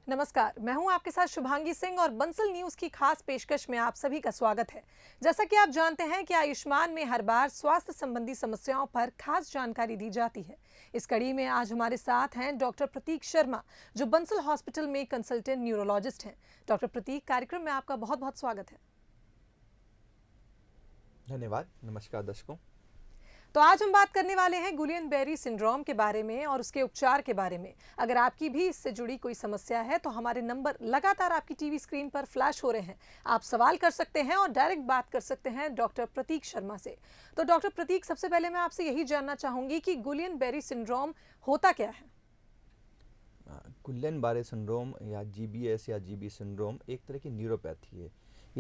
नमस्कार, मैं हूं आपके साथ शुभांगी सिंह और बंसल न्यूज की खास पेशकश में आप सभी का स्वागत है। जैसा कि आप जानते हैं कि आयुष्मान में हर बार स्वास्थ्य संबंधी समस्याओं पर खास जानकारी दी जाती है। इस कड़ी में आज हमारे साथ हैं डॉक्टर प्रतीक शर्मा, जो बंसल हॉस्पिटल में कंसल्टेंट न्यूरोलॉजिस्ट हैं। डॉक्टर प्रतीक, कार्यक्रम में आपका बहुत बहुत स्वागत है। धन्यवाद। नमस्कार दर्शकों। तो आज हम बात करने वाले हैं गुलियन बेरी सिंड्रोम के बारे में और उसके उपचार के बारे में। अगर आपकी भी इससे जुड़ी कोई समस्या है तो हमारे नंबर लगातार आपकी टीवी स्क्रीन पर फ्लैश हो रहे हैं। आप सवाल कर सकते हैं और डायरेक्ट बात कर सकते हैं डॉक्टर प्रतीक शर्मा से। तो डॉक्टर प्रतीक, सबसे पहले मैं आपसे यही जानना चाहूंगी कि गुलियन बेरी सिंड्रोम होता क्या है? गुलियन बेरी सिंड्रोम या जीबीएस या जीबी सिंड्रोम एक तरह की न्यूरोपैथी है।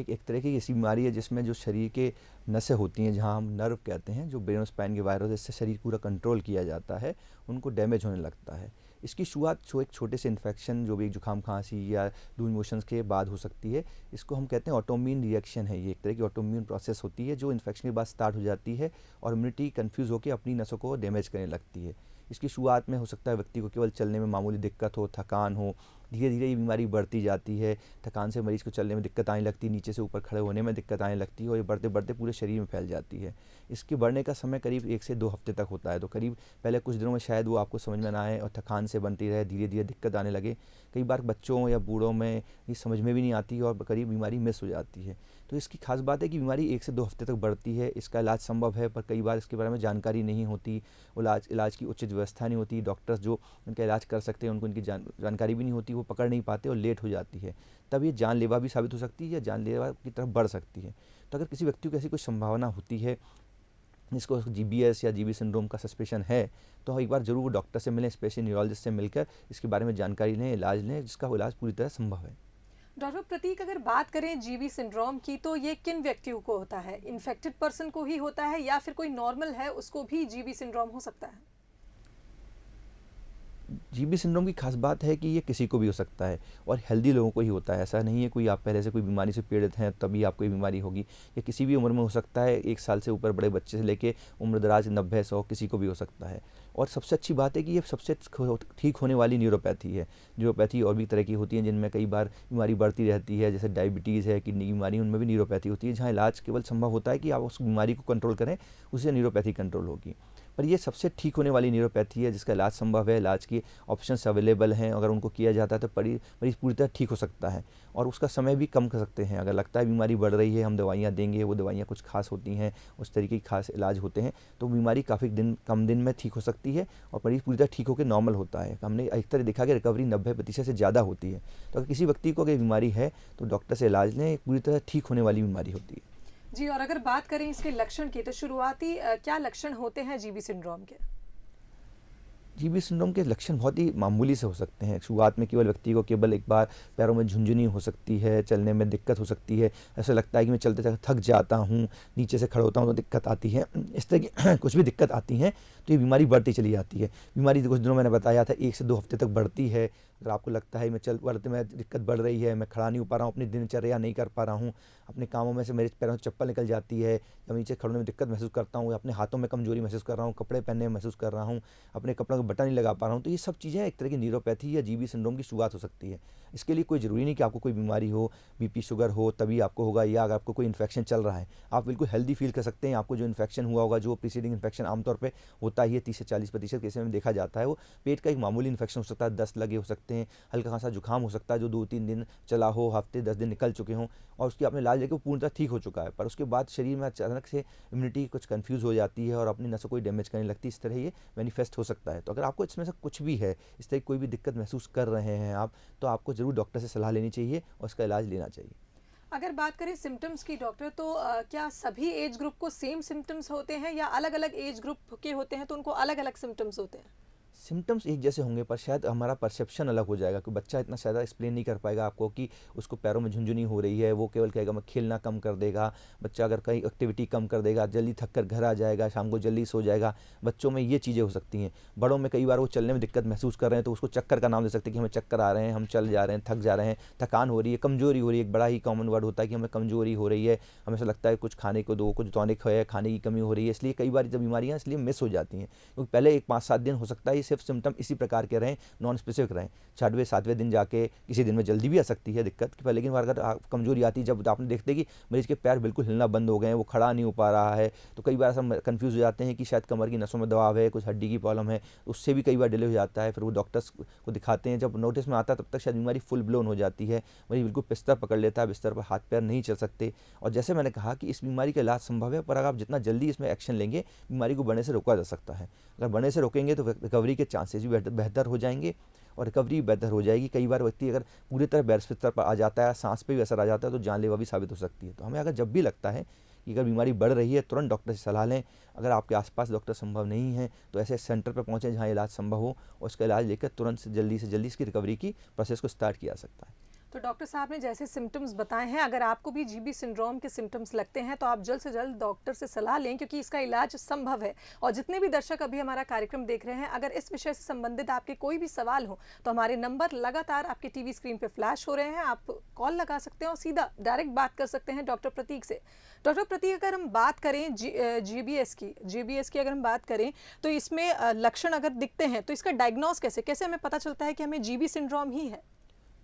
एक तरह की ऐसी बीमारी है जिसमें जो शरीर के नसें होती हैं, जहां हम नर्व कहते हैं, जो ब्रेन और स्पाइन के वायरस, इससे शरीर पूरा कंट्रोल किया जाता है, उनको डैमेज होने लगता है। इसकी शुरुआत एक छोटे से इन्फेक्शन, जो भी जुकाम खांसी या लूज मोशंस के बाद हो सकती है। इसको हम कहते हैं ऑटोइम्यून रिएक्शन है। ये एक तरह की ऑटोइम्यून प्रोसेस होती है जो इन्फेक्शन के बाद स्टार्ट हो जाती है और इम्यूनिटी कंफ्यूज होकर अपनी नसों को डैमेज करने लगती है। इसकी शुरुआत में हो सकता है व्यक्ति को केवल चलने में मामूली दिक्कत हो, थकान हो। धीरे धीरे ये बीमारी बढ़ती जाती है। थकान से मरीज़ को चलने में दिक्कत आने लगती है, नीचे से ऊपर खड़े होने में दिक्कत आने लगती है और ये बढ़ते बढ़ते पूरे शरीर में फैल जाती है। इसके बढ़ने का समय करीब 1 से 2 हफ्ते तक होता है। तो करीब पहले कुछ दिनों में शायद वो आपको समझ में ना आए और थकान से बनती रहे, धीरे धीरे दिक्कत आने लगे। कई बार बच्चों या बूढ़ों में ये समझ में भी नहीं आती और करीब बीमारी मिस हो जाती है। तो इसकी खास बात है कि बीमारी 1 से 2 हफ्ते तक बढ़ती है। इसका इलाज संभव है, पर कई बार इसके बारे में जानकारी नहीं होती। इलाज की उचित व्यवस्था नहीं होती। डॉक्टर्स जो इनका इलाज कर सकते हैं उनको इनकी जानकारी भी नहीं होती, वो पकड़ नहीं पाते और लेट हो जाती है। तब ये जानलेवा भी साबित हो सकती है या जानलेवा की तरफ बढ़ सकती है। तो अगर किसी व्यक्ति को ऐसी कोई संभावना होती है, जिसको जीबीएस या जीबी सिंड्रोम का सस्पेशन है, तो एक बार जरूर डॉक्टर से मिलें, स्पेशल न्यूरोलॉजिस्ट से मिलकर इसके बारे में जानकारी लें, इलाज लें, जिसका इलाज पूरी तरह संभव है। डॉक्टर प्रतीक, अगर बात करें जीबी सिंड्रोम की, तो ये किन व्यक्तियों को होता है? इन्फेक्टेड पर्सन को ही होता है या फिर कोई नॉर्मल है उसको भी जीबी सिंड्रोम हो सकता है? जीबी सिंड्रोम की खास बात है कि ये किसी को भी हो सकता है और हेल्दी लोगों को ही होता है। ऐसा नहीं है कोई आप पहले से कोई बीमारी से पीड़ित हैं तभी आपको ये बीमारी होगी। ये किसी भी उम्र में हो सकता है। 1 साल से ऊपर बड़े बच्चे से लेके उम्र दराज 90-100 किसी को भी हो सकता है। और सबसे अच्छी बात है कि ये सबसे ठीक होने वाली न्यूरोपैथी है। न्यूरोपैथी और भी तरह की होती है जिनमें कई बार बीमारी बढ़ती रहती है, जैसे डायबिटीज़ है, किडनी की बीमारी, उनमें भी न्यूरोपैथी होती है, जहाँ इलाज केवल संभव होता है कि आप उस बीमारी को कंट्रोल करें, उससे न्यूरोपैथी कंट्रोल होगी। पर ये सबसे ठीक होने वाली न्यूरोपैथी है जिसका इलाज संभव है। इलाज की ऑप्शंस अवेलेबल हैं। अगर उनको किया जाता है तो मरीज़ पूरी तरह ठीक हो सकता है और उसका समय भी कम कर सकते हैं। अगर लगता है बीमारी बढ़ रही है, हम दवाइयाँ देंगे, वो दवाइयाँ कुछ खास होती हैं, उस तरीके के खास इलाज होते हैं, तो बीमारी काफ़ी कम दिन में ठीक हो सकती है और मरीज़ पूरी तरह ठीक होकर नॉर्मल होता है। हमने एक तरह देखा कि रिकवरी 90% से ज़्यादा होती है। तो अगर किसी व्यक्ति को अगर बीमारी है तो डॉक्टर से इलाज लें, पूरी तरह ठीक होने वाली बीमारी होती है। जी, और अगर बात करें इसके लक्षण की, तो शुरुआती क्या लक्षण होते हैं जीबी सिंड्रोम के? जीबी सिंड्रोम के लक्षण बहुत ही मामूली से हो सकते हैं। शुरुआत में केवल व्यक्ति को केवल एक बार पैरों में झुंझुनी हो सकती है, चलने में दिक्कत हो सकती है, ऐसा लगता है कि मैं चलते चलते थक जाता हूँ, नीचे से खड़ा होता हूँ तो दिक्कत आती है। इस तरह की कुछ भी दिक्कत आती हैं तो ये बीमारी बढ़ती चली जाती है। बीमारी कुछ दिनों मैंने बताया था 1 से 2 हफ्ते तक बढ़ती है। अगर आपको लगता है मैं बढ़ते में दिक्कत बढ़ रही है, मैं खड़ा नहीं हो पा रहा हूँ, अपनी दिनचर्या नहीं कर पा रहा हूँ, अपने कामों में से मेरे पैरों से चप्पल निकल जाती है, या नीचे खड़ने में दिक्कत महसूस करता हूँ, अपने हाथों में कमजोरी महसूस कर रहा हूँ, कपड़े पहनने में महसूस कर रहा हूँ, अपने कपड़ों के बटन नहीं लगा पा रहा हूँ, तो ये सब चीज़ें एक तरह की न्यूरोपैथी या जीबी सिंड्रोम की शुरुआत हो सकती है। इसके लिए कोई ज़रूरी नहीं कि आपको कोई बीमारी हो, बीपी शुगर हो तभी आपको होगा, या अगर आपको कोई इन्फेक्शन चल रहा है, आप बिल्कुल हेल्दी फील कर सकते हैं। आपको जो इन्फेक्शन हुआ होगा, जो प्रीसीडिंग इन्फेक्शन आमतौर पर होता ही है, 30 से 40% केसेस में देखा जाता है, वो पेट का एक मामूली इन्फेक्शन हो सकता है, दस्त लगे हो सकते हैं, हल्का खासा जुकाम हो सकता है जो 2-3 दिन चला हो, हफ्ते 10 दिन निकल चुके हों और उसकी आपने इलाज लेके वो पूर्णतः ठीक हो चुका है, पर उसके बाद शरीर में अचानक से इम्यूनिटी कुछ कंफ्यूज हो जाती है और अपनी नसों को डैमेज करने लगती है। इस तरह ये मैनिफेस्ट हो सकता है। तो अगर आपको इसमें से कुछ भी है, इस तरह कोई भी दिक्कत महसूस कर रहे हैं आप, तो आपको ज़रूर डॉक्टर से सलाह लेनी चाहिए और उसका इलाज लेना चाहिए। अगर बात करें सिम्टम्स की डॉक्टर, तो क्या सभी एज ग्रुप को सेम सिम्टम्स होते हैं या अलग अलग एज ग्रुप के होते हैं तो उनको अलग अलग सिम्टम्स होते हैं? सिम्टम्स एक जैसे होंगे पर शायद हमारा परसेप्शन अलग हो जाएगा कि बच्चा इतना ज़्यादा एक्सप्लेन नहीं कर पाएगा आपको कि उसको पैरों में झुंझुनी हो रही है। वो केवल कहेगा मैं खेलना कम कर देगा। बच्चा अगर कहीं एक्टिविटी कम कर देगा, जल्दी थक कर घर आ जाएगा, शाम को जल्दी सो जाएगा। बच्चों में ये चीज़ें हो सकती हैं। बड़ों में कई बार वो चलने में दिक्कत महसूस कर रहे हैं तो उसको चक्कर का नाम दे सकते हैं कि हमें चक्कर आ रहे हैं, हम चल जा रहे हैं, थक जा रहे हैं, थकान हो रही है, कमजोरी हो रही है। एक बड़ा ही कॉमन वर्ड होता है कि हमें कमजोरी हो रही है, हमें ऐसा लगता है कुछ खाने को दो, कुछ टॉनिक है, खाने की कमी हो रही है। इसलिए कई बार जब बीमारियाँ इसलिए मिस हो जाती हैं, क्योंकि पहले 1-5-7 दिन हो सकता है सिर्फ सिम्टम इसी प्रकार के रहें, नॉन स्पेसिफिक रहें। 6वें 7वें दिन जाके किसी दिन में जल्दी भी आ सकती है दिक्कत, पर लेकिन अगर कमजोरी आती है, जब आपने देखते कि मरीज के पैर बिल्कुल हिलना बंद हो गए हैं, वो खड़ा नहीं हो पा रहा है, तो कई बार हम कन्फ्यूज़ हो जाते हैं कि शायद कमर की नसों में दबाव है, कुछ हड्डी की प्रॉब्लम है, उससे भी कई बार डिले हो जाता है। फिर वो डॉक्टर्स को दिखाते हैं, जब नोटिस में आता है तब तक शायद बीमारी फुल ब्लोन हो जाती है, मरीज बिल्कुल बिस्तर पकड़ लेता है, बिस्तर पर हाथ पैर नहीं चल सकते। और जैसे मैंने कहा कि इस बीमारी का इलाज संभव है, पर अगर आप जितना जल्दी इसमें एक्शन लेंगे, बीमारी को बढ़ने से रोका जा सकता है। अगर बढ़ने से रोकेंगे तो रिकवरी के चांसेस भी बेहतर हो जाएंगे और रिकवरी बेहतर हो जाएगी। कई बार व्यक्ति अगर पूरी तरह बिस्तर पर आ जाता है, सांस पे भी असर आ जाता है, तो जानलेवा भी साबित हो सकती है। तो हमें अगर जब भी लगता है कि अगर बीमारी बढ़ रही है, तुरंत डॉक्टर से सलाह लें। अगर आपके आसपास डॉक्टर संभव नहीं है तो ऐसे सेंटर पर पहुँचें जहाँ इलाज संभव हो, और उसका इलाज लेकर तुरंत से जल्दी इसकी रिकवरी की प्रोसेस को स्टार्ट किया जा सकता है। तो डॉक्टर साहब ने जैसे सिम्टम्स बताए हैं, अगर आपको भी जीबी सिंड्रोम के सिम्टम्स लगते हैं तो आप जल्द से जल्द डॉक्टर से सलाह लें, क्योंकि इसका इलाज संभव है। और जितने भी दर्शक अभी हमारा कार्यक्रम देख रहे हैं, अगर इस विषय से संबंधित आपके कोई भी सवाल हो तो हमारे नंबर लगातार आपके टीवी स्क्रीन पे फ्लैश हो रहे हैं। आप कॉल लगा सकते हैं और सीधा डायरेक्ट बात कर सकते हैं डॉक्टर प्रतीक से। डॉक्टर प्रतीक, अगर हम बात करें जीबीएस की अगर हम बात करें तो इसमें लक्षण अगर दिखते हैं तो इसका डायग्नोस कैसे हमें पता चलता है कि हमें जीबी सिंड्रोम ही है?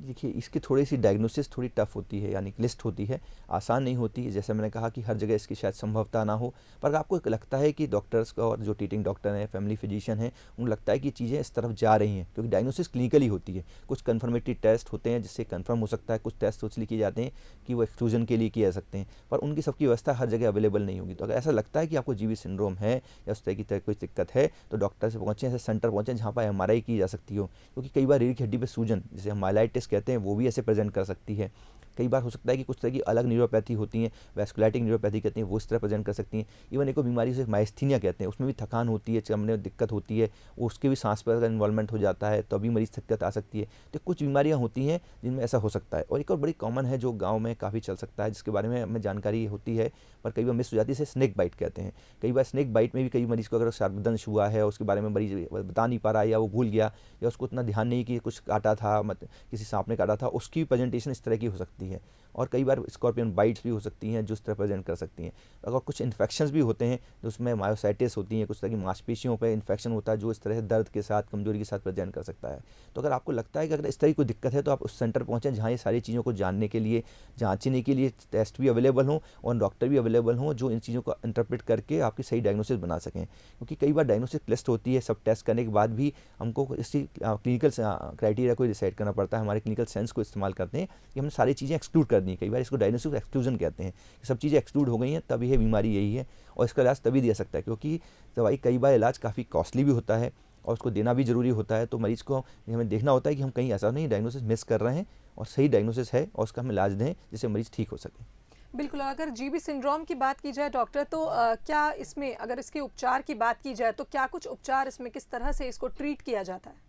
देखिए, इसकी थोड़ी सी डायग्नोसिस थोड़ी टफ होती है, यानी लिस्ट होती है, आसान नहीं होती है। जैसे मैंने कहा कि हर जगह इसकी शायद संभवता ना हो, पर आपको लगता है कि डॉक्टर्स का और जो ट्रीटिंग डॉक्टर हैं, फैमिली फिजिशियन हैं, उनको लगता है कि चीज़ें इस तरफ जा रही हैं, क्योंकि डायग्नोसिस क्लिनिकली होती है। कुछ कन्फर्मेटरी टेस्ट होते हैं जिससे कन्फर्म हो सकता है, कुछ टेस्ट इसलिए किए जाते हैं कि वो एक्सक्लूजन के लिए किए जा सकते हैं, पर उनकी सबकी व्यवस्था हर जगह अवेलेबल नहीं होगी। तो अगर ऐसा लगता है कि आपको जीबी सिंड्रोम है या उस तरह की कोई दिक्कत है, तो डॉक्टर से पहुँचें, ऐसे सेंटर पहुँचें जहाँ पर MRI की जा सकती हो, क्योंकि कई बार रीढ़ की हड्डी पर सूजन, जिसे हम माइलाइटिस कहते हैं, वो भी ऐसे प्रेजेंट कर सकती है। कई बार हो सकता है कि कुछ तरह की अलग न्यूरोपैथी होती हैं, वैस्कुलैटिक न्यूरोपैथी कहते हैं, वो इस तरह प्रेजेंट कर सकती हैं। इवन एक बीमारी से माइस्थीनिया कहते हैं, उसमें भी थकान होती है, चमड़े में दिक्कत होती है, उसके भी सांस पर अगर इन्वॉल्वमेंट हो जाता है तो भी मरीज दिक्कत आ सकती है। तो कुछ बीमारियां होती हैं जिनमें ऐसा हो सकता है। और एक और बड़ी कॉमन है जो गाँव में काफ़ी चल सकता है, जिसके बारे में हमें जानकारी होती है पर कई बार मिस हो जाती है, स्नेक बाइट कहते हैं। कई बार स्नेक बाइट में भी कई मरीज़ को अगर सर्पदंश हुआ है, उसके बारे में मरीज बता नहीं पा रहा है, या वो भूल गया, या उसको इतना ध्यान नहीं कि कुछ काटा था, किसी सांप ने काटा था, उसकी प्रेजेंटेशन इस तरह की हो सकती है। और कई बार स्कॉर्पियन बाइट्स भी हो सकती हैं जो इस तरह प्रेजेंट कर सकती हैं। अगर कुछ इन्फेक्शंस भी होते हैं तो उसमें मायोसाइटिस होती है, कुछ तरह की मांसपेशियों पर इन्फेक्शन होता है जो इस तरह से दर्द के साथ, कमजोरी के साथ प्रेजेंट कर सकता है। तो अगर आपको लगता है कि अगर इस तरह की कोई दिक्कत है तो आप उस सेंटर पहुँचें जहाँ ये सारी चीज़ों को जानने के लिए, जाँचने के लिए टेस्ट भी अवेलेबल हों और डॉक्टर भी अवेलेबल हों जो इन चीज़ों को इंटरप्रेट करके आपकी सही डायग्नोसिस बना सकें। क्योंकि कई बार डायग्नोसिस लिस्ट होती है, सब टेस्ट करने के बाद भी हमको इसी क्लिनिकल क्राइटेरिया को डिसाइड करना पड़ता है। हमारे क्लिनिकल सेंस को इस्तेमाल करते हैं कि हमने सारी चीज़ें एक्सक्लूड कर दी। कई बार इसको डायग्नोसिस एक्सक्लूजन कहते हैं, सब चीज़ें एक्सक्लूड हो गई हैं, तब यह बीमारी यही है और इसका इलाज तभी दिया सकता है, क्योंकि दवाई कई बार इलाज काफ़ी कॉस्टली भी होता है और उसको देना भी ज़रूरी होता है। तो मरीज़ को हमें देखना होता है कि हम कहीं ऐसा नहीं डायग्नोसिस मिस कर रहे हैं और सही डायग्नोसिस है और उसका हम इलाज दें जिससे मरीज़ ठीक हो सके। बिल्कुल। अगर जीबी सिंड्रोम की बात की जाए डॉक्टर, तो क्या इसमें अगर इसके उपचार की बात की जाए तो क्या कुछ उपचार इसमें, किस तरह से इसको ट्रीट किया जाता है?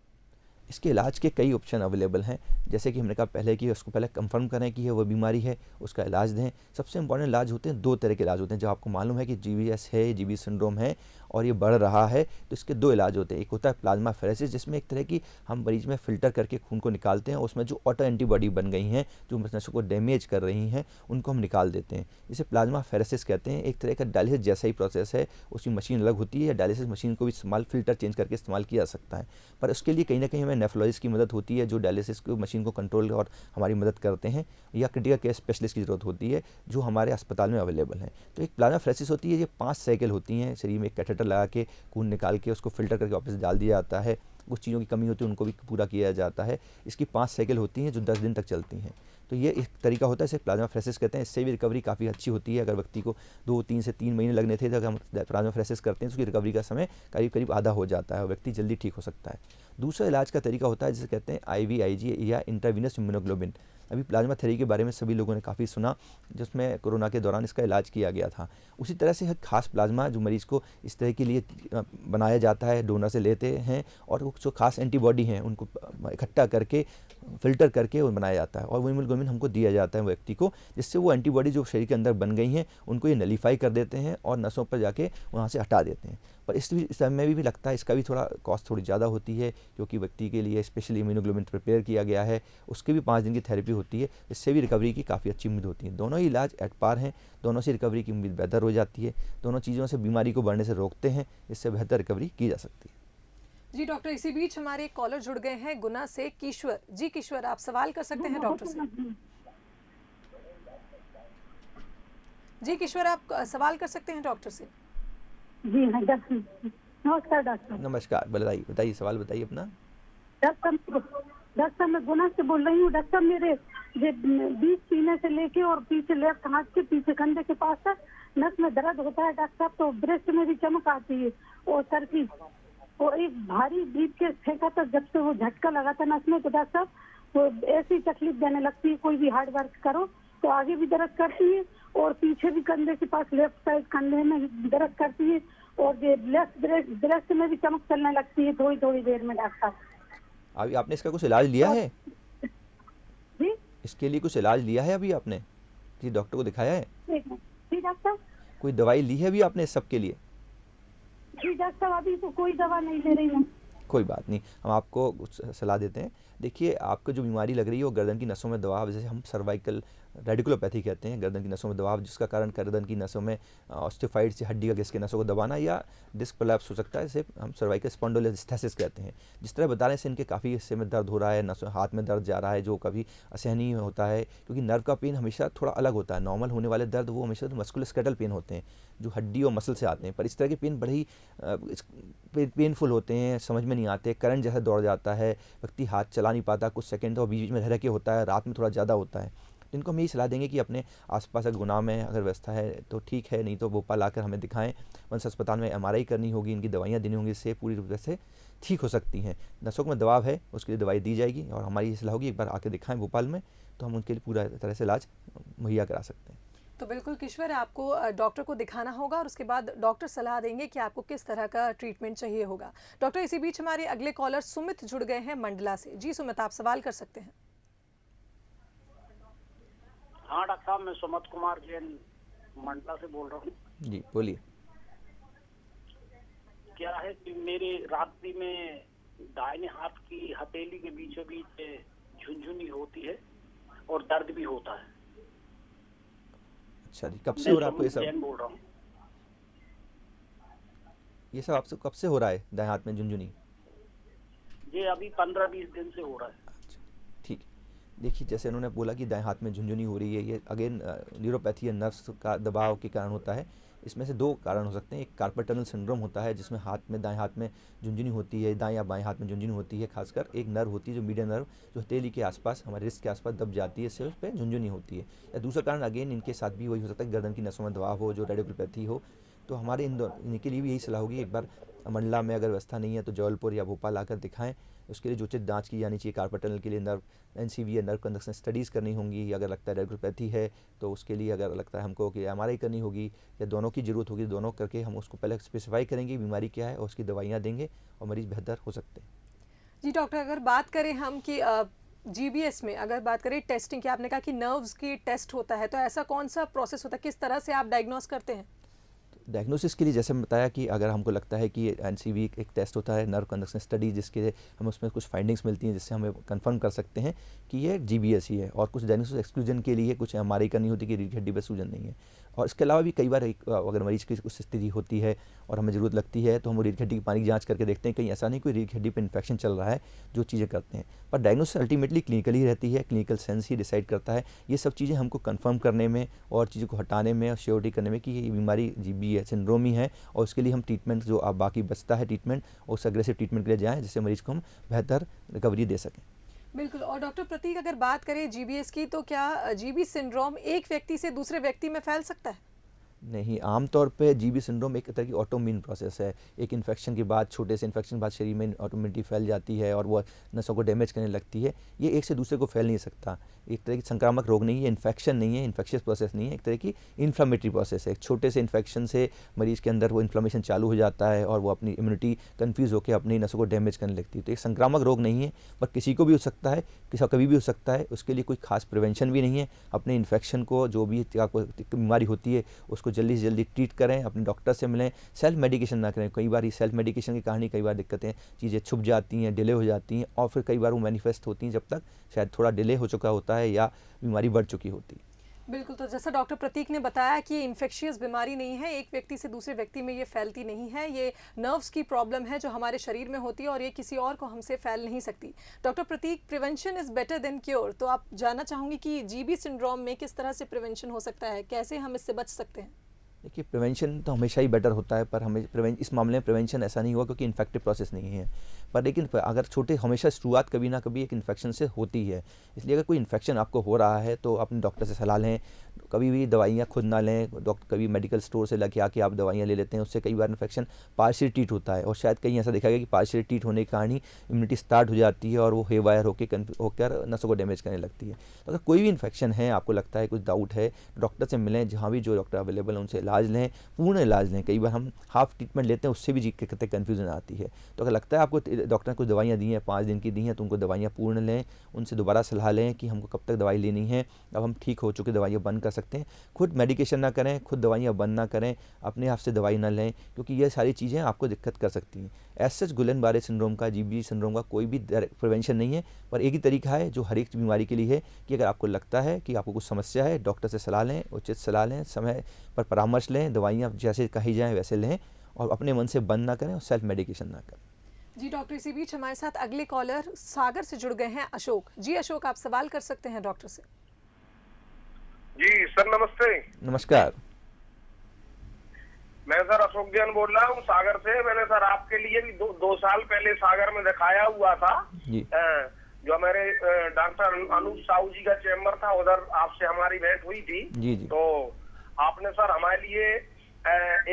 इसके इलाज के कई ऑप्शन अवेलेबल हैं। जैसे कि हमने कहा पहले कि उसको पहले कंफर्म करें कि ये वो बीमारी है, उसका इलाज दें। सबसे इंपॉर्टेंट इलाज होते हैं, 2 तरह के इलाज होते हैं। जब आपको मालूम है कि जीबीएस है, जीबी सिंड्रोम है और ये बढ़ रहा है, तो इसके 2 इलाज होते हैं। एक होता है प्लाज्मा फेरेसिस, जिसमें एक तरह की हम मरीज में फ़िल्टर करके खून को निकालते हैं, उसमें जो ऑटो एंटीबॉडी बन गई हैं, जो नसों को डैमेज कर रही हैं, उनको हम निकाल देते हैं। इसे प्लाज्मा फेरेसिस कहते हैं। एक तरह का डायलिसिस जैसा ही प्रोसेस है, उसकी मशीन अलग होती है। डायलिसिस मशीन को भी इस्तेमाल, फ़िल्टर चेंज करके इस्तेमाल किया जा सकता है, पर उसके लिए कहीं ना कहीं हमें नेफ्रोलॉजिस्ट की मदद होती है जो डायलिसिस को मशीन को कंट्रोल और हमारी मदद करते हैं, या क्रिटिकल केयर स्पेशलिस्ट की ज़रूरत होती है जो हमारे अस्पताल में अवेलेबल हैं। तो एक प्लाज्मा फेरेसिस होती है, ये 5 साइकिल होती हैं। शरीर में एक कैथेटर लगा के खून निकाल के उसको फ़िल्टर करके वापस डाल दिया जाता है। कुछ चीज़ों की कमी होती है उनको भी पूरा किया जाता है। इसकी 5 साइकिल होती हैं जो 10 दिन तक चलती हैं। तो ये एक तरीका होता है, इसे प्लाज्मा फेरेसिस कहते हैं। इससे भी रिकवरी काफ़ी अच्छी होती है। अगर व्यक्ति को 2-3 से 3 महीने लगने थे, तो अगर हम प्लाज्मा फेरेसिस करते हैं तो उसकी रिकवरी का समय करीब आधा हो जाता है और व्यक्ति जल्दी ठीक हो सकता है। दूसरा इलाज का तरीका होता है जिसे कहते हैं IVIG या इंट्रावीनस इम्यूनोग्लोबिन। अभी प्लाज्मा थेरेपी के बारे में सभी लोगों ने काफ़ी सुना, जिसमें कोरोना के दौरान इसका इलाज किया गया था। उसी तरह से एक खास प्लाज्मा जो मरीज़ को इस तरह के लिए बनाया जाता है, डोनर से लेते हैं और जो खास एंटीबॉडी हैं उनको इकट्ठा करके फ़िल्टर करके वो बनाया जाता है और वो इम्यूनोग्लोबिन हमको दिया जाता है व्यक्ति को, जिससे वो एंटीबॉडी जो शरीर के अंदर बन गई हैं उनको ये नलीफाई कर देते हैं और नसों पर जाके वहाँ से हटा देते हैं। पर इस समय भी लगता है इसका भी थोड़ा कॉस्ट थोड़ी ज़्यादा होती है, क्योंकि व्यक्ति के लिए स्पेशली इम्यूनोग्लोबिन प्रिपेयर किया गया है। उसके भी 5 दिन की थेरेपी होती है, इससे भी रिकवरी की काफ़ी अच्छी उम्मीद होती है। दोनों ही इलाज एट पार हैं, दोनों से रिकवरी की उम्मीद बेहतर हो जाती है। दोनों चीज़ों से बीमारी को बढ़ने से रोकते हैं, इससे बेहतर रिकवरी की जा सकती है। जी डॉक्टर, इसी बीच हमारे एक कॉलर जुड़ गए हैं गुना से, किश्वर जी। किश्वर, आप सवाल कर सकते हैं डॉक्टर से। जी किश्वर, आप सवाल कर सकते हैं डॉक्टर से। जी हाँ नमस्कार डॉक्टर। नमस्कार, बताइए बताइए, सवाल बताइए अपना। डॉक्टर मैं गुना से बोल रही हूँ। डॉक्टर मेरे बीच सीने से लेके और पीछे लेफ्ट हाथ के पीछे कंधे के पास तक नस में दर्द होता है डॉक्टर। तो ब्रेस्ट में भी चमक आती है और सर की और एक भारी बीप के फेंका था जब से वो झटका लगा था नस में। तो डॉक्टर वो ऐसी तकलीफ देने लगती है, कोई भी हार्ड वर्क करो तो आगे भी दर्द करती है और पीछे भी कंधे के पास लेफ्ट साइड कंधे में दर्द करती है और लेफ्ट ब्रेस्ट में भी चमक चलने लगती है थोड़ी थोड़ी देर में डॉक्टर। अभी आपने इसका कुछ इलाज लिया है? जी इसके लिए कुछ इलाज लिया है अभी आपने? किसी डॉक्टर को दिखाया है? जी डॉक्टर। कोई दवाई ली है अभी आपने इस सब के लिए? जी डॉक्टर अभी तो कोई दवा नहीं ले रही हूँ। कोई बात नहीं, हम आपको कुछ सलाह देते हैं। देखिए, आपको जो बीमारी लग रही है वो गर्दन की नसों में दबाव, जैसे हम सर्वाइकल रेडिकुलोपैथी कहते हैं, गर्दन की नसों में दबाव, जिसका कारण गर्दन की नसों में ऑस्टियोफाइड से हड्डी का घिस के नसों को दबाना या डिस्क कोलैप्स हो सकता है, इसे हम सर्वाइकल स्पॉन्डिलोलिस्थेसिस कहते हैं। जिस तरह बताने से इनके काफ़ी हिस्से में दर्द हो रहा है, नसों हाथ में दर्द जा रहा है जो कभी असहनीय होता है, क्योंकि नर्व का पेन हमेशा थोड़ा अलग होता है। नॉर्मल होने वाले दर्द वो हमेशा मस्कुलोस्केलेटल पेन होते हैं जो हड्डी और मसल से आते हैं, पर इस तरह के पेन बड़े ही पेनफुल होते हैं, समझ में नहीं आते, करंट जैसा दौड़ जाता है, व्यक्ति हाथ चला नहीं पाता कुछ सेकंड, और बीच बीच में रह के होता है, रात में थोड़ा ज़्यादा होता है। तो इनको हम यही सलाह देंगे कि अपने आसपास अगर गुना में अगर व्यवस्था है तो ठीक है, नहीं तो भोपाल आकर हमें दिखाएं। वंश अस्पताल में MRI करनी होगी, इनकी दवाइयाँ देनी होंगी, इससे पूरी रूप से ठीक हो सकती हैं। नसों में दबाव है उसके लिए दवाई दी जाएगी, और हमारी ये सलाह होगी एक बार आकर दिखाएं भोपाल में, तो हम उनके लिए पूरा तरह से इलाज मुहैया करा सकते हैं। तो बिल्कुल किश्वर, आपको डॉक्टर को दिखाना होगा और उसके बाद डॉक्टर सलाह देंगे कि आपको किस तरह का ट्रीटमेंट चाहिए होगा। डॉक्टर, इसी बीच हमारे अगले कॉलर सुमित जुड़ गए हैं मंडला से। जी सुमित, आप सवाल कर सकते हैं। हाँ डॉक्टर साहब, मैं सुमित कुमार जैन मंडला से बोल रहा हूँ। जी बोलिए। क्या है कि मेरे रात्रि में दाहिने हाथ की हथेली के बीचों बीच झुनझुनी होती है और दर्द भी होता है। अच्छा जी, कब से हो रहा है आपको ये सब? जैन बोल रहा हूँ। ये सब आपसे कब से हो रहा है दाएं हाथ में झुनझुनी? ये अभी 15-20 दिन से हो रहा है। अच्छा ठीक है। देखिए, जैसे उन्होंने बोला कि दाएं हाथ में झुनझुनी हो रही है, ये अगेन न्यूरोपैथी या नर्व्स का दबाव के कारण होता है। इसमें से दो कारण हो सकते हैं। एक कार्पल टनल सिंड्रोम होता है जिसमें हाथ में दाएं हाथ में झुनझुनी होती है, दाएं या बाएं हाथ में झुनझुनी होती है। खासकर एक नर्व होती है जो मीडियन नर्व, जो हथेली के आसपास, हमारे रिस्ट के आसपास दब जाती है, इससे उस पर झुनझुनी होती है। या दूसरा कारण अगेन इनके साथ भी वही हो सकता है, गर्दन की नसों में दबाव हो, जो रेडिकुलोपैथी हो। तो हमारे इनके लिए भी यही सलाह होगी, एक बार मंडला में अगर व्यवस्था नहीं है तो जबलपुर या भोपाल आकर दिखाएं। उसके लिए जो उचित जांच की जानी चाहिए, कार्पल टनल के लिए नर्व NCV या नर्व कंडक्शन स्टडीज़ करनी होंगी। अगर लगता है रेडिकुलोपैथी है तो उसके लिए अगर लगता है हमको कि MRI करनी होगी या दोनों की ज़रूरत होगी, दोनों करके हम उसको पहले स्पेसिफाई करेंगे बीमारी क्या है और उसकी दवाइयाँ देंगे और मरीज़ बेहतर हो सकते हैं। जी डॉक्टर, अगर बात करें हम कि GBS में अगर बात करें टेस्टिंग की, आपने कहा कि नर्व्स की टेस्ट होता है, तो ऐसा कौन सा प्रोसेस होता है, किस तरह से आप डायग्नोस करते हैं? डायग्नोसिस के लिए जैसे मैं बताया कि अगर हमको लगता है कि NCV एक टेस्ट होता है, नर्व कंडक्शन स्टडी, जिसके हम उसमें कुछ फाइंडिंग्स मिलती हैं जिससे हमें कंफर्म कर सकते हैं कि ये GBS ही है। और कुछ डायग्नोसिस एक्सक्लूजन के लिए कुछ MRI करनी होती है कि रीढ़ की हड्डी पर सूजन नहीं है। और इसके अलावा भी कई बार अगर मरीज की कुछ स्थिति होती है और हमें ज़रूरत लगती है तो हम रीढ़ की हड्डी की पानी की जाँच करके देखते हैं, कहीं ऐसा नहीं कोई रीढ़ की हड्डी पर इन्फेक्शन चल रहा है, जो चीज़ें करते हैं। पर डायग्नोसिस अल्टीमेटली क्लिनिकल ही रहती है, क्लिनिकल सेंस ही डिसाइड करता है। ये सब चीज़ें हमको कंफर्म करने में और चीज़ों को हटाने में और श्योरिटी करने में कि ये बीमारी GBS सिंड्रोम ही है, और उसके लिए हम ट्रीटमेंट जो आप बाकी बचता है ट्रीटमेंट, उस अग्रेसिव ट्रीटमेंट के लिए जाएँ जिससे मरीज को हम बेहतर रिकवरी दे सकें। बिल्कुल। और डॉक्टर प्रतीक, अगर बात करें GBS की, तो क्या GB सिंड्रोम एक व्यक्ति से दूसरे व्यक्ति में फैल सकता है? नहीं, आमतौर पे GB सिंड्रोम एक तरह की ऑटोइम्यून प्रोसेस है। एक इन्फेक्शन के बाद, छोटे से इन्फेक्शन के बाद शरीर में ऑटोमेटिक फैल जाती है और वो नसों को डैमेज करने लगती है। ये एक से दूसरे को फैल नहीं सकता। एक तरह की संक्रामक रोग नहीं है, इन्फेक्शन नहीं है, इन्फेक्शियस प्रोसेस नहीं है, एक तरह की इन्फ्लामेटरी प्रोसेस है। एक छोटे से इन्फेक्शन से मरीज़ के अंदर वो इन्फ्लामेशन चालू हो जाता है और वो अपनी इम्यूनिटी कन्फ्यूज़ होकर अपनी नसों को डैमेज करने लगती है। तो एक संक्रामक रोग नहीं है, पर किसी को भी हो सकता है, किसी कभी भी हो सकता है। उसके लिए कोई खास प्रिवेंशन भी नहीं है। अपने इन्फेक्शन को, जो भी बीमारी होती है, उसको जल्दी से जल्दी ट्रीट करें, अपने डॉक्टर से मिलें, सेल्फ मेडिकेशन ना करें। कई बार ये सेल्फ मेडिकेशन के कारण ही कई बार दिक्कतें, चीज़ें छुप जाती हैं, डिले हो जाती हैं, और फिर कई बार वो मैनिफेस्ट होती हैं जब तक शायद थोड़ा डिले हो चुका होता है या बीमारी बढ़ चुकी होती है। बिल्कुल, तो जैसा डॉक्टर प्रतीक ने बताया कि ये इन्फेक्शियस बीमारी नहीं है, एक व्यक्ति से दूसरे व्यक्ति में ये फैलती नहीं है, ये नर्व्स की प्रॉब्लम है जो हमारे शरीर में होती है और ये किसी और को हमसे फैल नहीं सकती। Doctor Prateek, prevention is better than cure, तो आप जानना चाहूँगी कि जीबी सिंड्रोम में किस तरह से प्रिवेंशन हो सकता है, कैसे हम इससे बच सकते हैं? देखिए, प्रिवेंशन तो हमेशा ही बेटर होता है, पर हमें इस मामले में प्रिवेंशन ऐसा नहीं हुआ क्योंकि इन्फेक्टिव प्रोसेस नहीं है। पर लेकिन अगर हमेशा शुरुआत कभी ना कभी एक इन्फेक्शन से होती है, इसलिए अगर कोई इन्फेक्शन आपको हो रहा है तो अपने डॉक्टर से सलाह लें। कभी भी दवाइयाँ खुद ना लें, कभी मेडिकल स्टोर से लगे आके आप दवाइयाँ ले लेते हैं, उससे कई बार इन्फेक्शन पार्शियल ट्रीट होता है और शायद कहीं ऐसा देखा गया कि पार्शियल ट्रीट होने के कारण ही इम्यूनिटी स्टार्ट हो जाती है और वो हेवायर होकर नसों को डैमेज करने लगती है। तो अगर कोई भी इन्फेक्शन है, आपको लगता है कुछ डाउट है, डॉक्टर से मिलें, जहाँ भी जो डॉक्टर अवेलेबल है उनसे इलाज लें, पूर्ण इलाज लें। कई बार हम हाफ ट्रीटमेंट लेते हैं, उससे भी कहते कन्फ्यूजन आती है। तो अगर लगता है आपको डॉक्टर ने कुछ दवाइयाँ दी हैं, 5 दिन की दी हैं, तो उनको दवाइयाँ पूर्ण लें, उनसे दोबारा सलाह लें कि हमको कब तक दवाई लेनी है, अब हम ठीक हो चुके दवाइयाँ बंद कर सकते हैं। खुद मेडिकेशन ना करें, खुद दवाइयाँ बंद ना करें, अपने आप से दवाई ना लें, क्योंकि ये सारी चीज़ें आपको दिक्कत कर सकती हैं। एज सच गुलेन-बारे सिंड्रोम का, जीबी सिंड्रोम का कोई भी प्रिवेंशन नहीं है, पर एक ही तरीका है जो हर एक बीमारी के लिए है कि अगर आपको लगता है कि आपको कुछ समस्या है, डॉक्टर से सलाह लें, उचित सलाह लें, समय पर परामर्श लें, दवाइयाँ जैसे कही जाएँ वैसे लें और अपने मन से बंद ना करें और सेल्फ मेडिकेशन ना करें। जी डॉक्टर, इसी बीच हमारे साथ अगले कॉलर सागर से जुड़ गए हैं, अशोक जी। अशोक, आप सवाल कर सकते हैं डॉक्टर से। जी सर, नमस्ते। नमस्कार। मैं सर अशोक जैन बोल रहा हूँ सागर से। मैंने सर आपके लिए भी दो साल पहले सागर में दिखाया हुआ था जी। जो हमारे डॉक्टर अनूप साहू जी का चैम्बर था, उधर आपसे हमारी भेंट हुई थी। जी जी। तो आपने सर हमारे लिए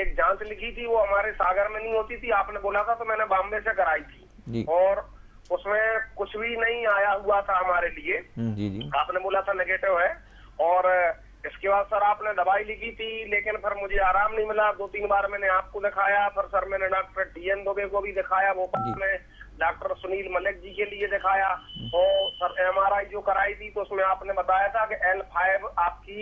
एक जांच लिखी थी, वो हमारे सागर में नहीं होती थी, आपने बोला था, तो मैंने बॉम्बे से कराई थी जी। और उसमें कुछ भी नहीं आया हुआ था हमारे लिए। जी जी। आपने बोला था नेगेटिव है। और इसके बाद सर आपने दवाई लिखी थी, लेकिन फिर मुझे आराम नहीं मिला। 2-3 बार मैंने आपको दिखाया, फिर सर मैंने डॉक्टर टीएन दुबे को भी दिखाया, भोपाल में डॉक्टर सुनील मलिक जी के लिए दिखाया। और सर एमआरआई जो कराई थी तो उसमें आपने बताया था कि L5 आपकी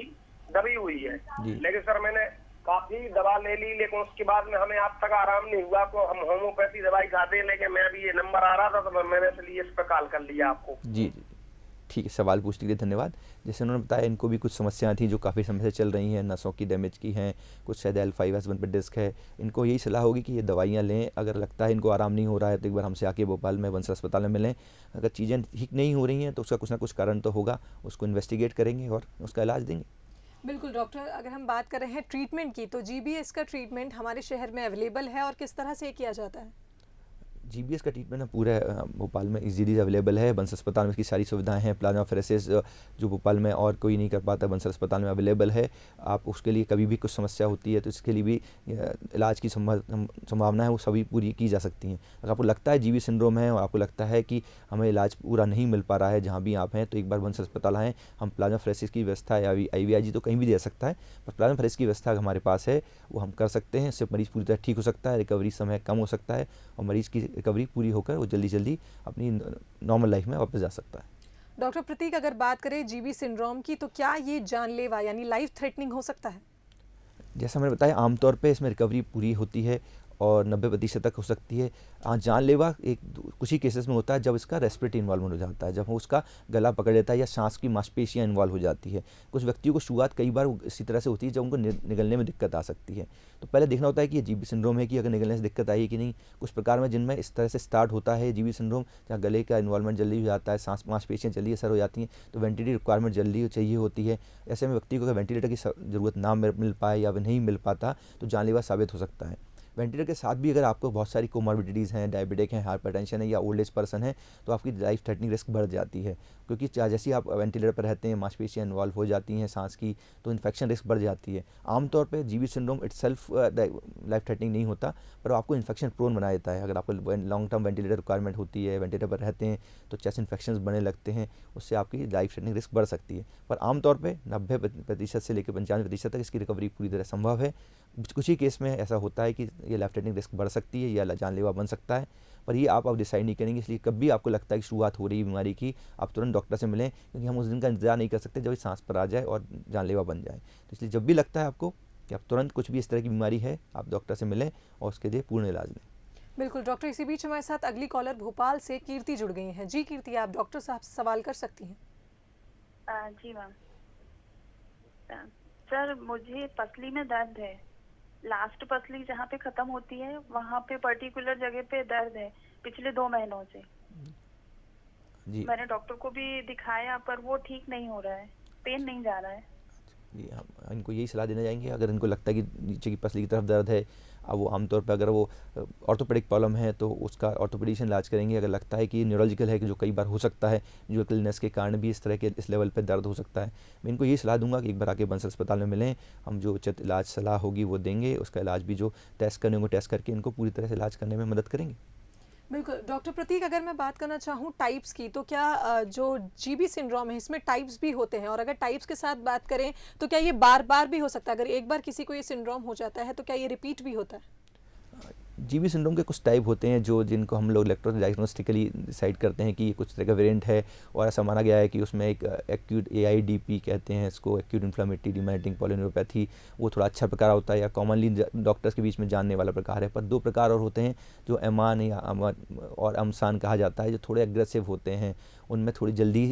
दबी हुई है। लेकिन सर मैंने काफी दवा ले ली, लेकिन उसके बाद में हमें आज तक आराम नहीं हुआ। तो हम होम्योपैथी दवाई खाते हैं, लेकिन मैं भी ये नंबर आ रहा था तो मैंने इसलिए इस पर कॉल कर लिया आपको। जी जी, ठीक है, सवाल पूछने के लिए धन्यवाद। जैसे उन्होंने बताया, इनको भी कुछ समस्याएं थी जो काफ़ी समय से चल रही हैं, नसों की डैमेज की हैं, कुछ शायद L5S1 पे डिस्क है। इनको यही सलाह होगी कि ये दवाइयां लें। अगर लगता है इनको आराम नहीं हो रहा है तो एक बार हमसे आके भोपाल में बंसल अस्पताल में मिलें। अगर चीज़ें ठीक नहीं हो रही हैं तो उसका कुछ ना कुछ कारण तो होगा, उसको इन्वेस्टिगेट करेंगे और उसका इलाज देंगे। बिल्कुल डॉक्टर, अगर हम बात कर रहे हैं ट्रीटमेंट की, तो जीबीएस का ट्रीटमेंट हमारे शहर में अवेलेबल है और किस तरह से किया जाता है? जीबीएस का ट्रीटमेंट पूरे भोपाल में इजीली अवेलेबल है। बंसल अस्पताल में इसकी सारी सुविधाएं हैं। प्लाज्माफेरेसिस जो भोपाल में और कोई नहीं कर पाता, बंसल अस्पताल में अवेलेबल है। आप उसके लिए कभी भी कुछ समस्या होती है तो इसके लिए भी इलाज की संभावना है, वो सभी पूरी की जा सकती हैं। अगर आपको लगता है जीबी सिंड्रोम है और आपको लगता है कि हमें इलाज पूरा नहीं मिल पा रहा है जहाँ भी आप हैं, तो एक बार बंसल अस्पताल आएँ। हम प्लाज्माफेरेसिस की व्यवस्था या IVIG तो कहीं भी दे सकता है, पर प्लाज्माफेरेसिस की व्यवस्था हमारे पास है, वो हम कर सकते हैं। इससे मरीज़ पूरी तरह ठीक हो सकता है, रिकवरी समय कम हो सकता है और मरीज़ की रिकवरी पूरी होकर वो जल्दी जल्दी अपनी नॉर्मल लाइफ में वापस जा सकता है। डॉक्टर प्रतीक, अगर बात करें जीबी सिंड्रोम की, तो क्या ये जानलेवा यानी लाइफ थ्रेटनिंग हो सकता है? जैसा मैंने बताया, आमतौर पे इसमें रिकवरी पूरी होती है और 90% तक हो सकती है। जानलेवा एक कुछ ही केसेस में होता है जब इसका रेस्पिरेटरी इन्वॉल्वमेंट हो जाता है, जब वो उसका गला पकड़ लेता है या सांस की मांसपेशियां इन्वॉल्व हो जाती है। कुछ व्यक्तियों को शुरुआत कई बार इसी तरह से होती है जब उनको निगलने में दिक्कत आ सकती है। तो पहले देखना होता है कि ये जीबी सिंड्रोम है कि अगर निगलने से दिक्कत आई है कि नहीं। कुछ प्रकार में जिनमें इस तरह से स्टार्ट होता है जीबी सिंड्रोम, जहाँ गले का इन्वॉल्वमेंट जल्दी हो जाता है, सांस मांसपेशियाँ जल्दी असर हो जाती हैं, तो वेंटिलेटर रिक्वायरमेंट जल्दी चाहिए होती है। ऐसे में व्यक्ति को अगर वेंटिलेटर की ज़रूरत ना मिल पाए या नहीं मिल पाता तो जानलेवा साबित हो सकता है। वेंटिलेटर के साथ भी अगर आपको बहुत सारी कोमॉर्बिडिटीज़ हैं, डायबिटिक हैं, हाइपरटेंशन है या ओल्ड एज पर्सन है, तो आपकी लाइफ थ्रेटनिंग रिस्क बढ़ जाती है। क्योंकि जैसे ही आप वेंटिलेटर पर रहते हैं, मांसपेशियाँ इन्वॉल्व हो जाती हैं सांस की, तो इन्फेक्शन रिस्क बढ़ जाती है। आमतौर पे GB syndrome itself life threatening नहीं होता, पर आपको इन्फेक्शन प्रोन बना देता है। अगर आपको लॉन्ग टर्म वेंटिलेटर रिक्वायरमेंट होती है, वेंटिलेटर पर रहते हैं, तो चेस्ट इन्फेक्शन बढ़ने लगते हैं, उससे आपकी लाइफ थ्रेटनिंग रिस्क बढ़ सकती है। पर आमतौर पर 90% से लेकर 95% तक इसकी रिकवरी पूरी तरह संभव है। कुछ ही केस में ऐसा होता है कि ये लाइफ थ्रेटनिंग रिस्क बढ़ सकती है या जानलेवा बन सकता है, पर ये आप डिसाइड नहीं करेंगे। इसलिए कभी आपको लगता है कि शुरुआत हो रही है बीमारी की, आप तुरंत डॉक्टर से मिलें, क्योंकि हम उस दिन का इंतजार नहीं कर सकते जब सांस पर आ जाए और जानलेवा बन जाए। तो इसलिए जब भी लगता है आपको कि आप तुरंत कुछ भी इस तरह की बीमारी है, आप डॉक्टर से मिलें और उसके लिए पूर्ण इलाज लें। बिल्कुल डॉक्टर, इसी बीच हमारे साथ अगली कॉलर भोपाल से कीर्ति जुड़ गई हैं। जी कीर्ति, आप डॉक्टर साहब से सवाल कर सकती हैं। जी मैम, सर मुझे पसली में दर्द है, लास्ट पसली जहाँ पे खत्म होती है वहाँ पे पर्टिकुलर जगह पे दर्द है पिछले 2 महीनों से। जी मैंने डॉक्टर को भी दिखाया पर वो ठीक नहीं हो रहा है, पेन नहीं जा रहा है। जी, हम इनको यही सलाह देना चाहेंगे, अगर इनको लगता है कि नीचे की पसली की तरफ दर्द है, अब वो आमतौर पर अगर वो ऑर्थोपेडिक प्रॉब्लम है तो उसका ऑर्थोपेडिशियन इलाज करेंगे। अगर लगता है कि न्यूरोलॉजिकल है, कि जो कई बार हो सकता है, न्यूरोलॉजिकल इलनेस के कारण भी इस तरह के इस लेवल पे दर्द हो सकता है, मैं इनको यही सलाह दूंगा कि एक बार आके बंसल अस्पताल में मिलें। हम जो उचित इलाज सलाह होगी वो देंगे, उसका इलाज भी जो टेस्ट करने होंगे टेस्ट करके इनको पूरी तरह से इलाज करने में मदद करेंगे। बिल्कुल डॉक्टर प्रतीक, अगर मैं बात करना चाहूँ टाइप्स की, तो क्या जो जीबी सिंड्रोम है इसमें टाइप्स भी होते हैं, और अगर टाइप्स के साथ बात करें तो क्या ये बार बार भी हो सकता है? अगर एक बार किसी को ये सिंड्रोम हो जाता है तो क्या ये रिपीट भी होता है? जीबी सिंड्रोम के कुछ टाइप होते हैं जो जिनको हम लोग इलेक्ट्रो डायग्नोस्टिकली डिसाइड करते हैं कि ये कुछ तरह का वेरिएंट है, और ऐसा माना गया है कि उसमें एक एक्यूट AIDP कहते हैं इसको, एक्यूट इन्फ्लेमेटरी डिमैटिंग पॉलिन्यूरोपैथी, वो थोड़ा अच्छा प्रकार होता है या कॉमनली डॉक्टर्स के बीच में जानने वाला प्रकार है। पर 2 प्रकार और होते हैं जो एमान या और अमसान कहा जाता है, जो थोड़े एग्रेसिव होते हैं, उनमें थोड़ी जल्दी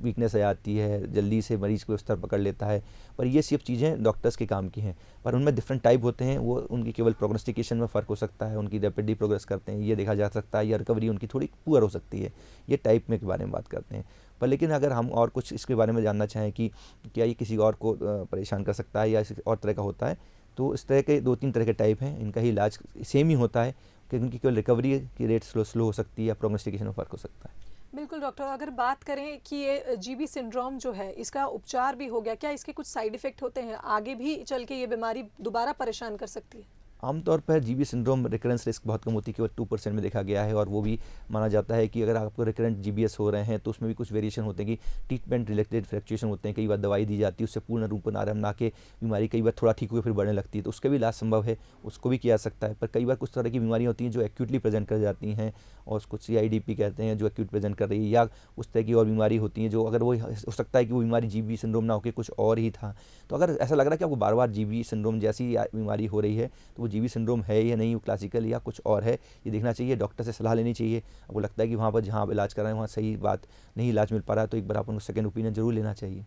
वीकनेस आ जाती है, जल्दी से मरीज़ को स्तर पकड़ लेता है। पर ये सब चीज़ें डॉक्टर्स के काम की हैं, पर उनमें डिफरेंट टाइप होते हैं। वो उनकी केवल प्रोग्नोस्टिकेशन में फ़र्क हो सकता है, उनकी रैपिडली प्रोग्रेस करते हैं ये देखा जा सकता है, या रिकवरी उनकी थोड़ी पुअर हो सकती है। ये टाइप में के बारे में बात करते हैं। पर लेकिन अगर हम और कुछ इसके बारे में जानना चाहें कि क्या ये किसी और को परेशान कर सकता है या और तरह का होता है, तो इस तरह के 2-3 तरह के टाइप हैं। इनका ही इलाज सेम ही होता है कि उनकी केवल रिकवरी की रेट स्लो हो सकती है या प्रोग्नोस्टिकेशन में फ़र्क हो सकता है। बिल्कुल डॉक्टर, अगर बात करें कि ये जीबी सिंड्रोम जो है इसका उपचार भी हो गया, क्या इसके कुछ साइड इफ़ेक्ट होते हैं? आगे भी चल के ये बीमारी दोबारा परेशान कर सकती है? आमतौर पर जीबी सिंड्रोम रिकरेंस रिस्क बहुत कम होती है, केवल 2% में देखा गया है, और वो भी माना जाता है कि अगर आपको रिकरेंट जीबीएस हो रहे हैं तो उसमें भी कुछ वेरिएशन होते हैं कि ट्रीटमेंट रिलेटेड फ्लक्चुएशन होते हैं। कई बार दवाई दी जाती है, उससे पूर्ण रूप में आराम ना के बीमारी कई बार थोड़ा ठीक हुए फिर बढ़ने लगती है, तो उसका भी इलाज संभव है, उसको भी किया जा सकता है। पर कई बार कुछ तरह की बीमारियाँ होती हैं जो एक्यूटली प्रेजेंट कर जाती हैं, और उसको CIDP कहते हैं, जो एक्यूट प्रेजेंट कर रही है, या उस तरह की और बीमारी होती हैं जो अगर वो हो सकता है कि वो बीमारी जीबी सिंड्रोम ना होकर कुछ और ही था। तो अगर ऐसा लग रहा है कि आपको बार बार जीबी सिंड्रोम जैसी बीमारी हो रही है तो वो जीबी सिंड्रोम है या नहीं, वो क्लासिकल या कुछ और है, ये देखना चाहिए, डॉक्टर से सलाह लेनी चाहिए। आपको लगता है कि वहाँ पर जहाँ आप इलाज कर रहे हैं वहाँ सही बात नहीं इलाज मिल पा रहा है, तो एक बार आप उनको सेकंड ओपिनियन जरूर लेना चाहिए।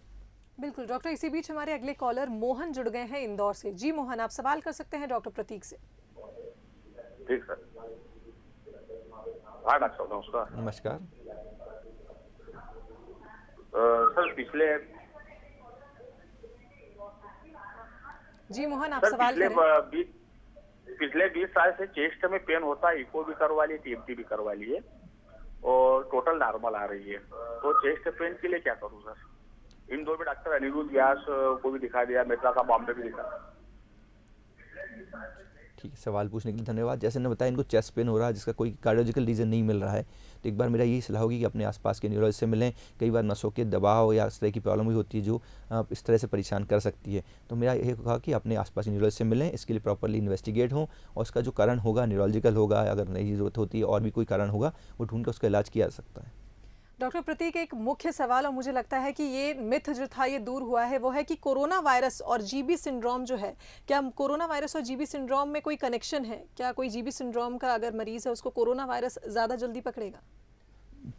बिल्कुल डॉक्टर, इसी बीच हमारे अगले कॉलर मोहन जुड़ गए हैं इंदौर से। जी मोहन, आप सवाल कर सकते हैं डॉक्टर प्रतीक से। ठीक सर। हाँ डॉक्टर साहब नमस्कार। नमस्कार। सर जी मोहन, आप सवाल करें। पिछले 20 साल से चेस्ट में पेन होता है, इको भी करवा ली, TMT भी करवा ली है, और टोटल नॉर्मल आ रही है। तो चेस्ट पेन के लिए क्या करूँ सर? इन 2 भी डॉक्टर अनिरुद्ध व्यास को भी दिखा दिया, मेट्रा का बॉम्बे भी दिखा। ठीक है, सवाल पूछने के लिए धन्यवाद। जैसे मैंने बताया इनको चेस्ट पेन हो रहा है जिसका कोई कार्डियोलॉजिकल रीज़न नहीं मिल रहा है, तो एक बार मेरा यही सलाह होगी कि अपने आसपास के न्यूरोलॉजिस्ट से मिलें। कई बार नसों के दबाव या इस तरह की प्रॉब्लम भी होती है जो इस तरह से परेशान कर सकती है, तो मेरा यही होगा कि अपने आसपास के न्यूरोलॉजिस्ट से मिलें, इसके लिए प्रॉपरली इन्वेस्टिगेट हों, और उसका जो कारण होगा न्यूरोलॉजिकल होगा, अगर नहीं ज़रूरत होती है और भी कोई कारण होगा वो ढूंढ कर उसका इलाज किया जा सकता है। डॉक्टर प्रतीक, एक मुख्य सवाल, और मुझे लगता है कि ये मिथ जो था ये दूर हुआ है, वो है कि कोरोना वायरस और जीबी सिंड्रोम जो है, क्या कोरोना वायरस और जीबी सिंड्रोम में कोई कनेक्शन है? क्या कोई जीबी सिंड्रोम का अगर मरीज है उसको कोरोना वायरस ज़्यादा जल्दी पकड़ेगा?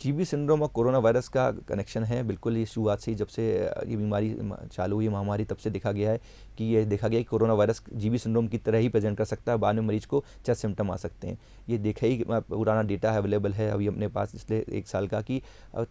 जीबी सिंड्रोम और कोरोना वायरस का कनेक्शन है, बिल्कुल। ये शुरुआत से ही जब से ये बीमारी चालू हुई, महामारी, तब से देखा गया है कि ये देखा गया कि कोरोना वायरस जीबी सिंड्रोम की तरह ही प्रेजेंट कर सकता है, बाद में मरीज को चेस्ट सिम्टम आ सकते हैं। ये देखा ही पुराना डेटा है, अवेलेबल है अभी अपने पास पिछले 1 साल का, कि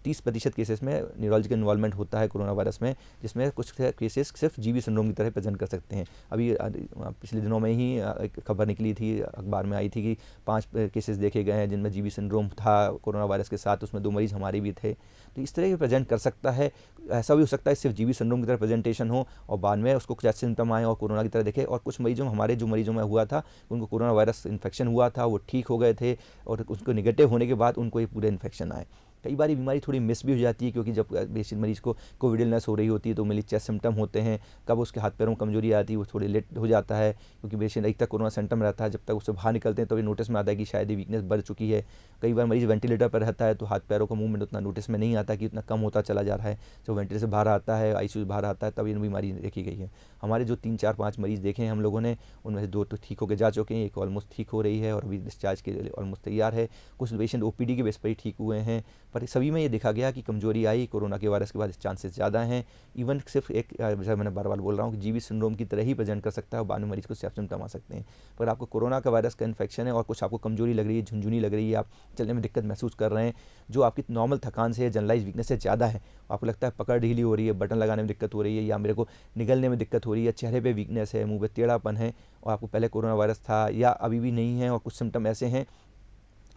30% केसेस में न्यूरोलॉजिकल इन्वॉल्वमेंट होता है कोरोना वायरस में, जिसमें कुछ केसेस सिर्फ जीबी सिंड्रोम की तरह प्रेजेंट कर सकते हैं। अभी पिछले दिनों में ही एक खबर निकली थी, अखबार में आई थी कि 5 केसेस देखे गए हैं जिनमें जीबी सिंड्रोम था कोरोना वायरस के साथ, उसमें 2 मरीज हमारे भी थे। तो इस तरह के प्रेजेंट कर सकता है। ऐसा भी हो सकता है सिर्फ जीबी सिंड्रोम की तरह प्रेजेंटेशन हो और बाद में उसको कुछ ऐसे सिम्टम आए और कोरोना की तरह देखे। और कुछ मरीजों हमारे जो मरीजों में हुआ था उनको कोरोना वायरस इन्फेक्शन हुआ था, वो ठीक हो गए थे, और उसको निगेटिव होने के बाद उनको ये पूरे इन्फेक्शन आए। कई बार ये बीमारी थोड़ी मिस भी हो जाती है, क्योंकि जब पेशेंट मरीज को कोविड इलनेस हो रही होती है तो मरीज चेस्ट सिम्टम होते हैं, कब उसके हाथ पैरों में कमजोरी आती है वो थोड़ी लेट हो जाता है, क्योंकि पेशेंट एक तक कोरोना सिम्टम रहता है, जब तक उससे बाहर निकलते हैं तो ये नोटिस में आता है कि शायद ये वीकनेस बढ़ चुकी है। कई बार मरीज वेंटिलेटर पर रहता है तो हाथ पैरों का मूवमेंट उतना नोटिस में नहीं आता कि उतना कम होता चला जा रहा है। जब वेंटिलेटर से बाहर आता है, ICU से बाहर आता है, तब ये बीमारी देखी गई है। हमारे जो 3, 4, 5 मरीज देखे हैं हम लोगों ने, उनमें से 2 तो ठीक होकर जा चुके हैं, एक ऑलमोस्ट ठीक हो रही है और अभी डिस्चार्ज के लिए ऑलमोस्ट तैयार है। कुछ पेशेंट OPD के बेस पर ही ठीक हुए हैं, पर सभी में ये देखा गया कि कमजोरी आई कोरोना के वायरस के बाद, चांसेस ज़्यादा हैं। इवन सिर्फ एक, जैसा मैंने बार बार बोल रहा हूँ कि जीबी सिंड्रोम की तरह ही प्रेजेंट कर सकता है और बाद में मरीज को सिम्टम आ सकते हैं। पर आपको कोरोना का वायरस का इन्फेक्शन है और कुछ आपको कमजोरी लग रही है, झुंझुनी लग रही है, आप चलने में दिक्कत महसूस कर रहे हैं, जो आपकी नॉर्मल थकान से, जनरलाइज वीकनेस से ज़्यादा है, आपको लगता है पकड़ ढीली हो रही है, बटन लगाने में दिक्कत हो रही है, या मेरे को निगलने में दिक्कत हो रही है, चेहरे पे वीकनेस है, मुंह पे टेढ़ापन है, और आपको पहले कोरोना वायरस था या अभी भी नहीं है, और कुछ सिम्टम ऐसे हैं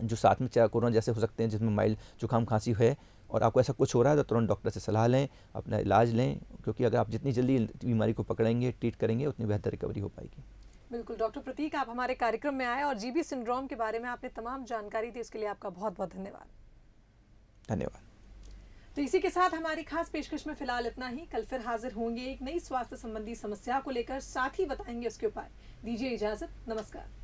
जो साथ में कोरोना जैसे हो सकते हैं, जिसमें माइल्ड जुकाम खांसी है, और आपको ऐसा कुछ हो रहा है तो तुरंत डॉक्टर से सलाह लें, अपना इलाज लें, क्योंकि अगर आप जितनी जल्दी बीमारी को पकड़ेंगे, ट्रीट करेंगे, उतनी बेहतर रिकवरी हो पाएगी। बिल्कुल डॉक्टर प्रतीक, आप हमारे कार्यक्रम में आए और जीबी सिंड्रोम के बारे में आपने तमाम जानकारी दी, इसके लिए आपका बहुत बहुत धन्यवाद। धन्यवाद। तो इसी के साथ हमारी खास पेशकश में फिलहाल इतना ही। कल फिर हाजिर होंगे एक नई स्वास्थ्य संबंधी समस्या को लेकर, साथ ही बताएंगे उसके उपाय। दीजिए इजाजत, नमस्कार।